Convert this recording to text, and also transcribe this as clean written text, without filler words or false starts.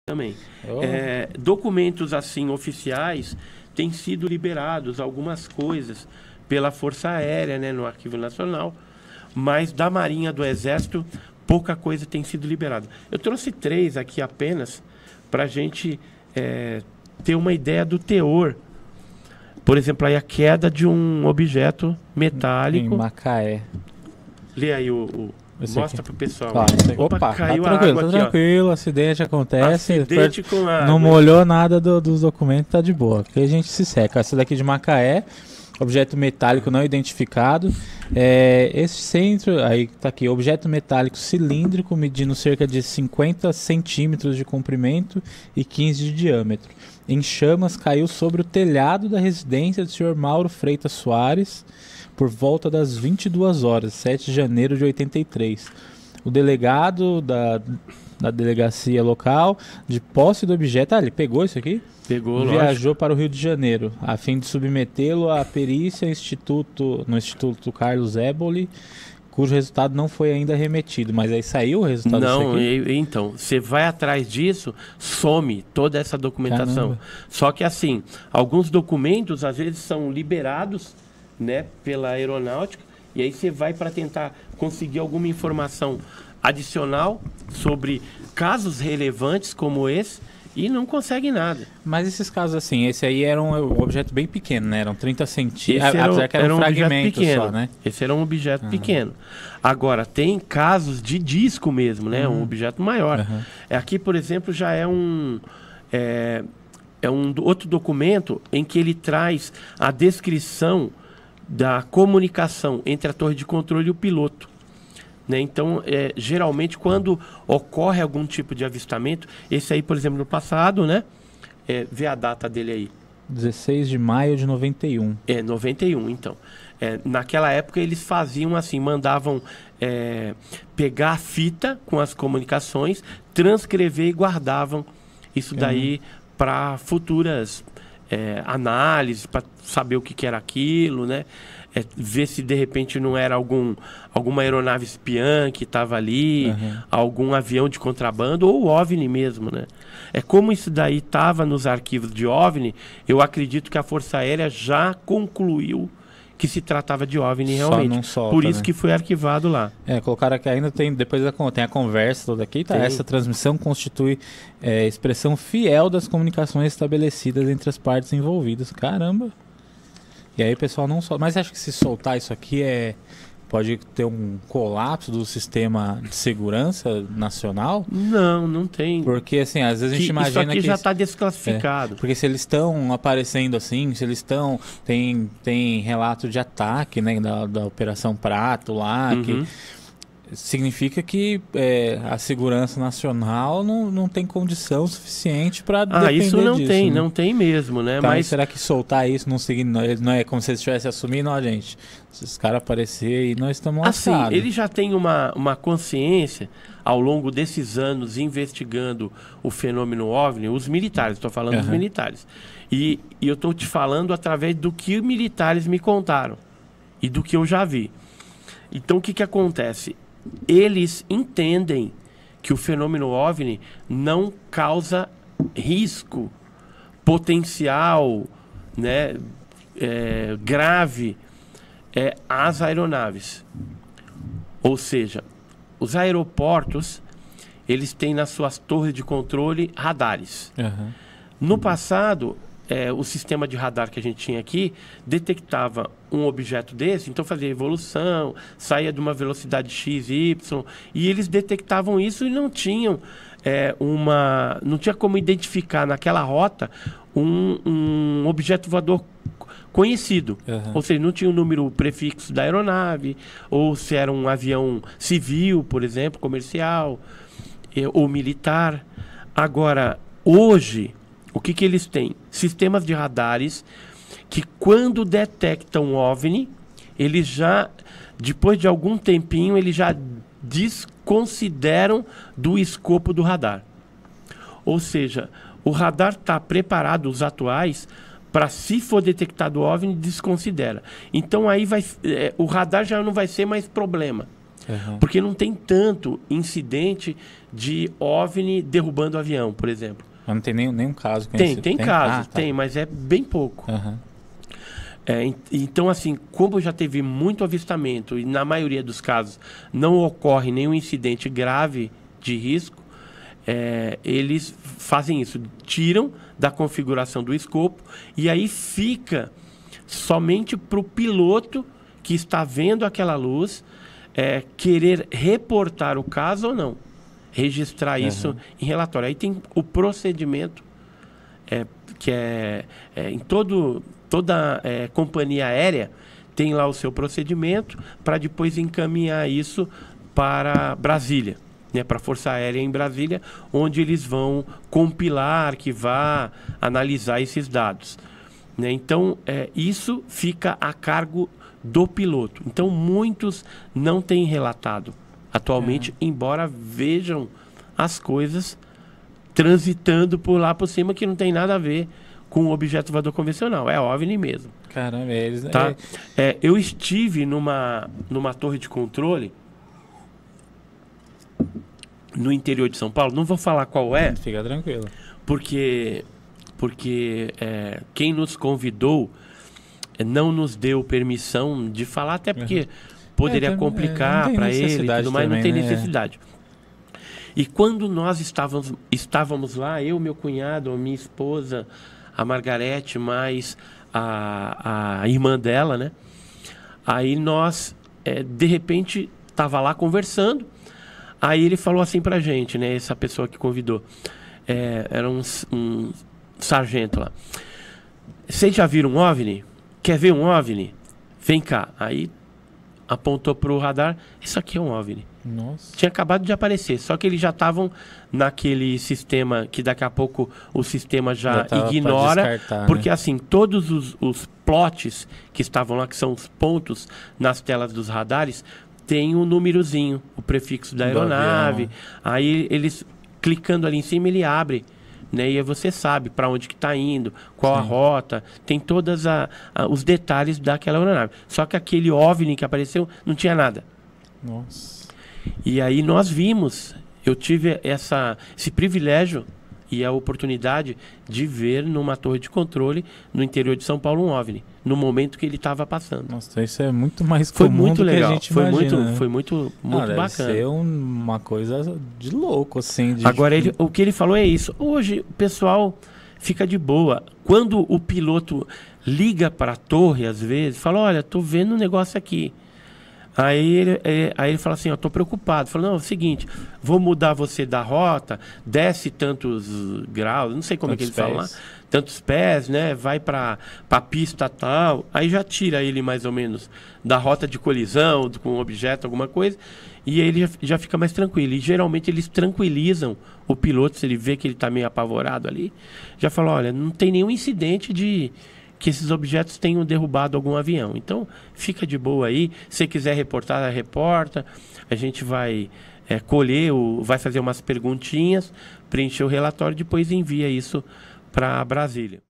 também. Oh. Documentos assim oficiais têm sido liberados, algumas coisas pela Força Aérea, né, no Arquivo Nacional, mas da Marinha, do Exército, pouca coisa tem sido liberada. Eu trouxe 3 aqui apenas para a gente ter uma ideia do teor. Por exemplo, aí a queda de um objeto metálico. Em Macaé. Lê aí mostra pro pessoal. Opa, caiu tá tranquilo, água tá aqui, tranquilo, acidente acontece. Acidente com água. Não molhou nada dos documentos, tá de boa. Aqui a gente se seca. Essa daqui de Macaé, objeto metálico não identificado. Esse centro, aí tá aqui, objeto metálico cilíndrico medindo cerca de 50 centímetros de comprimento e 15 de diâmetro. Em chamas, caiu sobre o telhado da residência do senhor Mauro Freitas Soares, por volta das 22 horas, 7 de janeiro de 83. O delegado da delegacia local, de posse do objeto... ele pegou isso aqui? Pegou, viajou para o Rio de Janeiro, a fim de submetê-lo à perícia no Instituto Carlos Éboli, cujo resultado não foi ainda remetido. Mas aí saiu o resultado disso aqui? Não, então, você vai atrás disso, some toda essa documentação. Caramba. Só que assim, alguns documentos às vezes são liberados, né, pela aeronáutica, e aí você vai para tentar conseguir alguma informação adicional sobre casos relevantes como esse e não consegue nada. Mas esses casos assim, esse aí era um objeto bem pequeno, né? Eram 30 centímetros, Apesar que era um fragmento pequeno, só, né? Esse era um objeto pequeno. Agora, tem casos de disco mesmo, né? Um objeto maior. Aqui, por exemplo, já é um outro documento em que ele traz a descrição da comunicação entre a torre de controle e o piloto, né? Então, geralmente, quando ocorre algum tipo de avistamento, esse aí, por exemplo, no passado, né? Vê a data dele aí. 16 de maio de 91. 91, então. Naquela época, eles faziam assim, mandavam pegar a fita com as comunicações, transcrever e guardavam isso daí para futuras análises, para saber o que era aquilo, né? Ver se de repente não era alguma aeronave espiã que estava ali, algum avião de contrabando ou OVNI mesmo, né? Como isso daí estava nos arquivos de OVNI, eu acredito que a Força Aérea já concluiu que se tratava de OVNI realmente. Não solta, por isso, né? Que foi arquivado lá. Colocaram aqui ainda, depois tem a conversa toda aqui, tá? Essa transmissão constitui expressão fiel das comunicações estabelecidas entre as partes envolvidas. Caramba! E aí o pessoal não solta. Mas acho que se soltar isso aqui pode ter um colapso do sistema de segurança nacional? Não tem. Porque assim, às vezes a gente imagina isso aqui que já está desclassificado. Porque se eles estão aparecendo assim, se eles estão... Tem relato de ataque, né, da Operação Prato lá, que significa que a segurança nacional não tem condição suficiente para defender isso não disso, tem, né? não tem mesmo, né? Tá, mas será que soltar isso não é como se eles estivessem assumindo, ó, gente, se os caras aparecerem aí, nós estamos lascados. Assim, ele já tem uma consciência ao longo desses anos investigando o fenômeno OVNI, os militares, estou falando dos militares. E eu estou te falando através do que os militares me contaram e do que eu já vi. Então, o que acontece? Eles entendem que o fenômeno OVNI não causa risco potencial, né, grave às aeronaves. Ou seja, os aeroportos, eles têm nas suas torres de controle radares. No passado, o sistema de radar que a gente tinha aqui detectava um objeto desse, então fazia evolução, saía de uma velocidade x, y, e eles detectavam isso e não tinham não tinha como identificar naquela rota um objeto voador conhecido. Ou seja, não tinha o número prefixo da aeronave, ou se era um avião civil, por exemplo, comercial, ou militar. Agora, hoje, o que eles têm? Sistemas de radares que, quando detectam OVNI, eles já, depois de algum tempinho, eles já desconsideram do escopo do radar. Ou seja, o radar está preparado, os atuais, para, se for detectado OVNI, desconsidera. Então aí o radar já não vai ser mais problema. Porque não tem tanto incidente de OVNI derrubando o avião, por exemplo. Mas não tem nenhum caso. Tem casos, tem, mas é bem pouco. Então, assim, como já teve muito avistamento e na maioria dos casos não ocorre nenhum incidente grave de risco, eles fazem isso, tiram da configuração do escopo e aí fica somente para o piloto que está vendo aquela luz querer reportar o caso ou não, registrar isso em relatório. Aí tem o procedimento que em toda companhia aérea tem lá o seu procedimento para depois encaminhar isso para Brasília, né, para a Força Aérea em Brasília, onde eles vão compilar, arquivar, analisar esses dados, né? Então, isso fica a cargo do piloto. Então, muitos não têm relatado atualmente, embora vejam as coisas transitando por lá por cima, que não tem nada a ver com o objeto voador convencional. É OVNI mesmo. Caramba, eles... Tá? Eu estive numa torre de controle no interior de São Paulo. Não vou falar qual é. Fica tranquilo. Porque quem nos convidou não nos deu permissão de falar, até porque poderia complicar para ele e tudo mais, não tem necessidade. E quando nós estávamos lá, eu, meu cunhado, a minha esposa, a Margarete, mais a irmã dela, né? Aí nós, de repente, estava lá conversando. Aí ele falou assim pra gente, né? Essa pessoa que convidou. Era um sargento lá. Vocês já viram um OVNI? Quer ver um OVNI? Vem cá. Aí apontou pro radar. Isso aqui é um OVNI. Nossa. Tinha acabado de aparecer, só que eles já estavam naquele sistema que daqui a pouco o sistema já ignora, porque assim, todos os plots que estavam lá, que são os pontos nas telas dos radares, tem um númerozinho, o prefixo da aeronave. Aí eles, clicando ali em cima, ele abre, né? E aí você sabe para onde que está indo, qual a rota, tem todos os detalhes daquela aeronave. Só que aquele OVNI que apareceu não tinha nada. Nossa. E aí nós vimos, eu tive esse privilégio e a oportunidade de ver numa torre de controle no interior de São Paulo um OVNI, no momento que ele estava passando. Nossa, isso é muito mais comum do que a gente imagina. Foi muito bacana. Deve ser uma coisa de louco, assim. Agora, o que ele falou é isso. Hoje o pessoal fica de boa. Quando o piloto liga para a torre, às vezes, fala, olha, tô vendo um negócio aqui. Aí ele fala assim, eu tô preocupado. Fala, não, é o seguinte, vou mudar você da rota, desce tantos graus, não sei como é que ele fala lá, tantos pés, né? Vai pra pista tal. Aí já tira ele mais ou menos da rota de colisão, com um objeto, alguma coisa, e aí ele já fica mais tranquilo. E geralmente eles tranquilizam o piloto, se ele vê que ele tá meio apavorado ali, já fala, olha, não tem nenhum incidente de que esses objetos tenham derrubado algum avião. Então, fica de boa aí. Se quiser reportar, reporta. A gente vai colher, vai fazer umas perguntinhas, preencher o relatório, depois envia isso para Brasília.